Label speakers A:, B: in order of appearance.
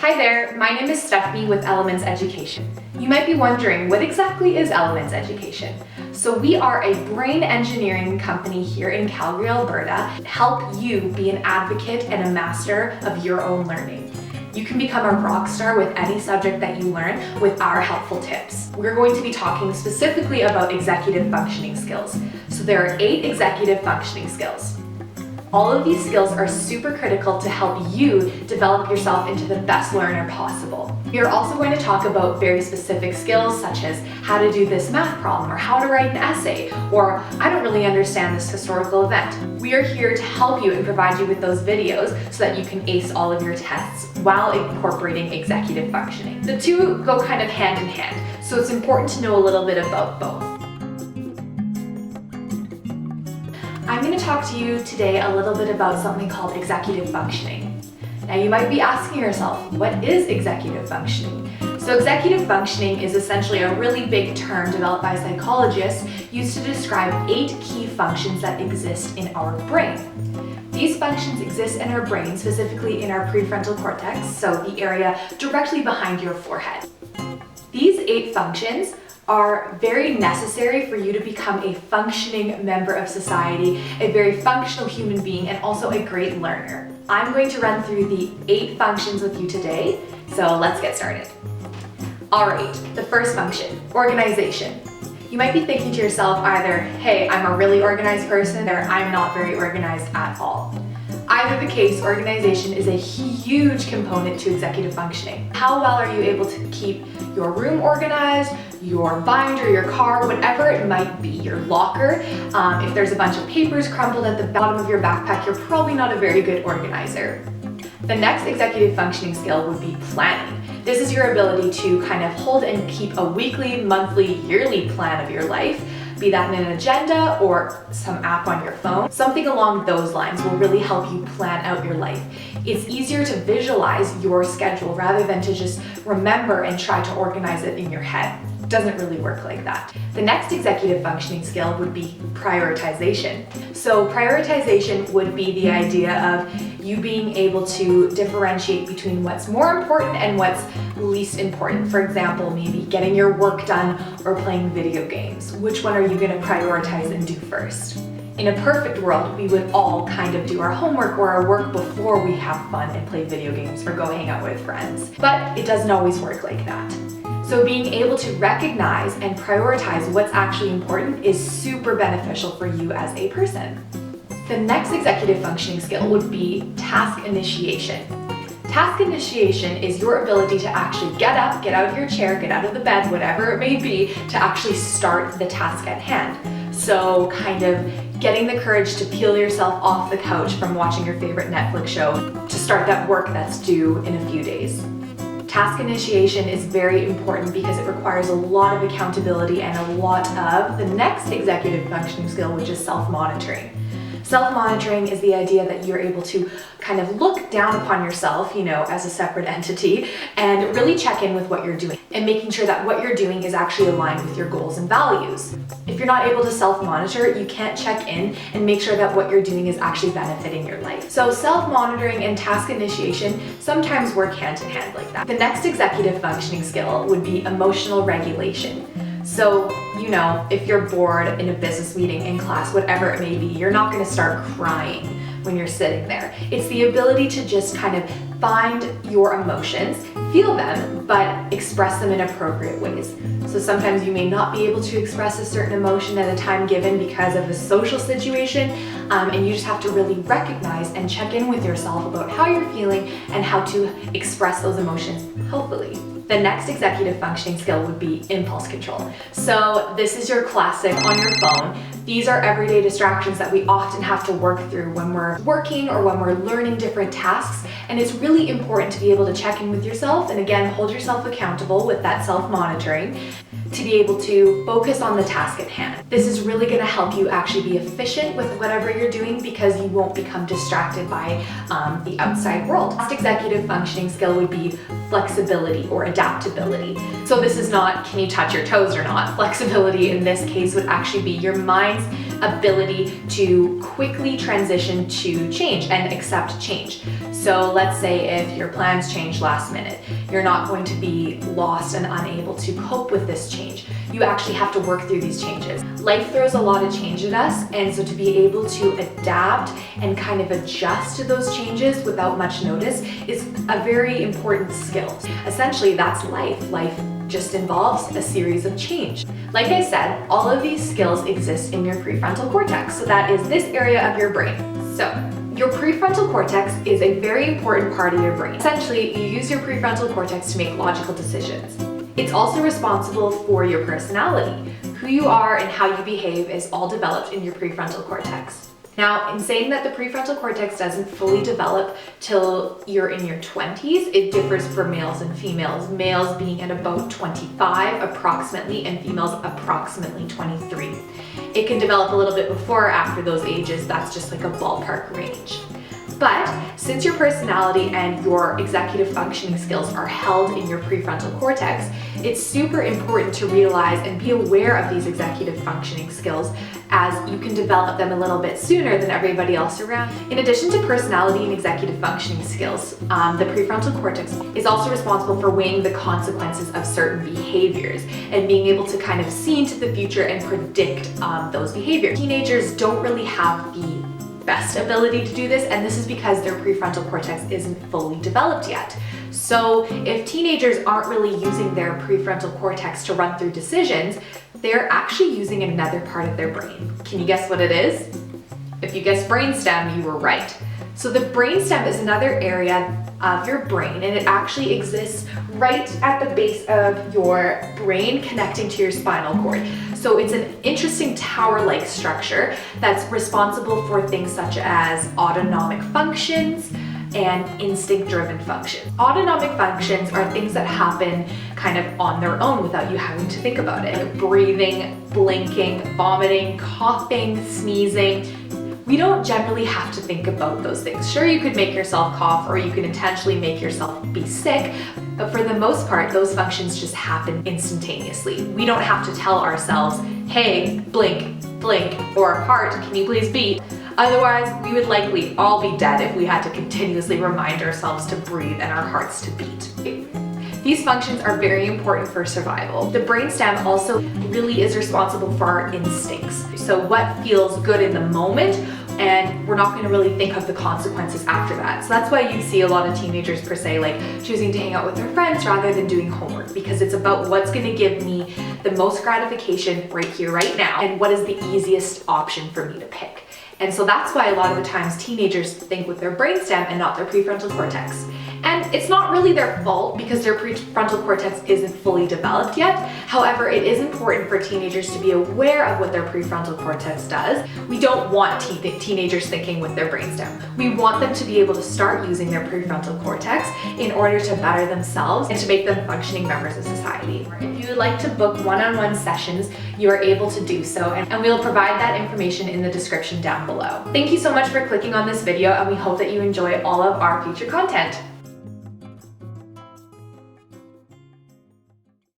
A: Hi there, my name is Stephanie with Elements Education. You might be wondering, what exactly is Elements Education? So we are a brain engineering company here in Calgary, Alberta, help you be an advocate and a master of your own learning. You can become a rock star with any subject that you learn with our helpful tips. We're going to be talking specifically about executive functioning skills. So there are 8 executive functioning skills. All of these skills are super critical to help you develop yourself into the best learner possible. We are also going to talk about very specific skills such as how to do this math problem or how to write an essay or I don't really understand this historical event. We are here to help you and provide you with those videos so that you can ace all of your tests while incorporating executive functioning. The two go kind of hand in hand, so it's important to know a little bit about both. I'm going to talk to you today a little bit about something called executive functioning. Now you might be asking yourself, what is executive functioning? So executive functioning is essentially a really big term developed by psychologists used to describe 8 key functions that exist in our brain. These functions exist in our brain, specifically in our prefrontal cortex, so the area directly behind your forehead. These 8 functions are very necessary for you to become a functioning member of society, a very functional human being, and also a great learner. I'm going to run through the 8 functions with you today, so let's get started. Alright, the first function, organization. You might be thinking to yourself either, hey, I'm a really organized person, or I'm not very organized at all. Either the case, organization is a huge component to executive functioning. How well are you able to keep your room organized, your binder, your car, whatever it might be, your locker? If there's a bunch of papers crumpled at the bottom of your backpack, you're probably not a very good organizer. The next executive functioning skill would be planning. This is your ability to kind of hold and keep a weekly, monthly, yearly plan of your life, be that in an agenda or some app on your phone. Something along those lines will really help you plan out your life. It's easier to visualize your schedule rather than to just remember and try to organize it in your head. It doesn't really work like that. The next executive functioning skill would be prioritization. So prioritization would be the idea of you being able to differentiate between what's more important and what's least important. For example, maybe getting your work done or playing video games. Which one are you going to prioritize and do first? In a perfect world, we would all kind of do our homework or our work before we have fun and play video games or go hang out with friends. But it doesn't always work like that. So being able to recognize and prioritize what's actually important is super beneficial for you as a person. The next executive functioning skill would be task initiation. Task initiation is your ability to actually get up, get out of your chair, get out of the bed, whatever it may be, to actually start the task at hand. So kind of getting the courage to peel yourself off the couch from watching your favorite Netflix show to start that work that's due in a few days. Task initiation is very important because it requires a lot of accountability and a lot of the next executive functioning skill, which is self-monitoring. Self-monitoring is the idea that you're able to kind of look down upon yourself, as a separate entity and really check in with what you're doing and making sure that what you're doing is actually aligned with your goals and values. If you're not able to self-monitor, you can't check in and make sure that what you're doing is actually benefiting your life. So self-monitoring and task initiation sometimes work hand in hand like that. The next executive functioning skill would be emotional regulation. So, if you're bored in a business meeting, in class, whatever it may be, you're not going to start crying when you're sitting there. It's the ability to just kind of find your emotions, feel them, but express them in appropriate ways. So sometimes you may not be able to express a certain emotion at a time given because of a social situation, and you just have to really recognize and check in with yourself about how you're feeling and how to express those emotions healthily. The next executive functioning skill would be impulse control. So this is your classic on your phone. These are everyday distractions that we often have to work through when we're working or when we're learning different tasks. And it's really important to be able to check in with yourself and again, hold yourself accountable with that self-monitoring to be able to focus on the task at hand. This is really going to help you actually be efficient with whatever you're doing because you won't become distracted by the outside world. Last executive functioning skill would be flexibility or adaptability. So this is not can you touch your toes or not. Flexibility in this case would actually be your mind's ability to quickly transition to change and accept change. So let's say if your plans change last minute, you're not going to be lost and unable to cope with this change. You actually have to work through these changes. Life throws a lot of change at us, and so to be able to adapt and kind of adjust to those changes without much notice is a very important skill. Essentially, that's life. Life just involves a series of change. Like I said, all of these skills exist in your prefrontal cortex, so that is this area of your brain. So, your prefrontal cortex is a very important part of your brain. Essentially, you use your prefrontal cortex to make logical decisions. It's also responsible for your personality. Who you are and how you behave is all developed in your prefrontal cortex. Now, in saying that the prefrontal cortex doesn't fully develop till you're in your 20s, it differs for males and females. Males being at about 25 approximately, and females approximately 23. It can develop a little bit before or after those ages. That's just like a ballpark range. But since your personality and your executive functioning skills are held in your prefrontal cortex, it's super important to realize and be aware of these executive functioning skills, as you can develop them a little bit sooner than everybody else around. In addition to personality and executive functioning skills, the prefrontal cortex is also responsible for weighing the consequences of certain behaviors and being able to kind of see into the future and predict those behaviors. Teenagers don't really have the best ability to do this, and this is because their prefrontal cortex isn't fully developed yet. So if teenagers aren't really using their prefrontal cortex to run through decisions, they're actually using another part of their brain. Can you guess what it is? If you guessed brainstem, you were right. So the brainstem is another area of your brain, and it actually exists right at the base of your brain, connecting to your spinal cord. So it's an interesting tower-like structure that's responsible for things such as autonomic functions and instinct-driven functions. Autonomic functions are things that happen kind of on their own without you having to think about it. Like breathing, blinking, vomiting, coughing, sneezing. We don't generally have to think about those things. Sure, you could make yourself cough, or you could intentionally make yourself be sick, but for the most part, those functions just happen instantaneously. We don't have to tell ourselves, hey, blink, blink, or heart, can you please beat? Otherwise, we would likely all be dead if we had to continuously remind ourselves to breathe and our hearts to beat. These functions are very important for survival. The brainstem also really is responsible for our instincts. So what feels good in the moment, and we're not going to really think of the consequences after that. So that's why you see a lot of teenagers per se like choosing to hang out with their friends rather than doing homework, because it's about what's going to give me the most gratification right here, right now, and what is the easiest option for me to pick. And so that's why a lot of the times teenagers think with their brainstem and not their prefrontal cortex. And it's not really their fault because their prefrontal cortex isn't fully developed yet. However, it is important for teenagers to be aware of what their prefrontal cortex does. We don't want teenagers thinking with their brainstem. We want them to be able to start using their prefrontal cortex in order to better themselves and to make them functioning members of society. If you would like to book one-on-one sessions, you are able to do so, and we'll provide that information in the description down below. Thank you so much for clicking on this video, and we hope that you enjoy all of our future content.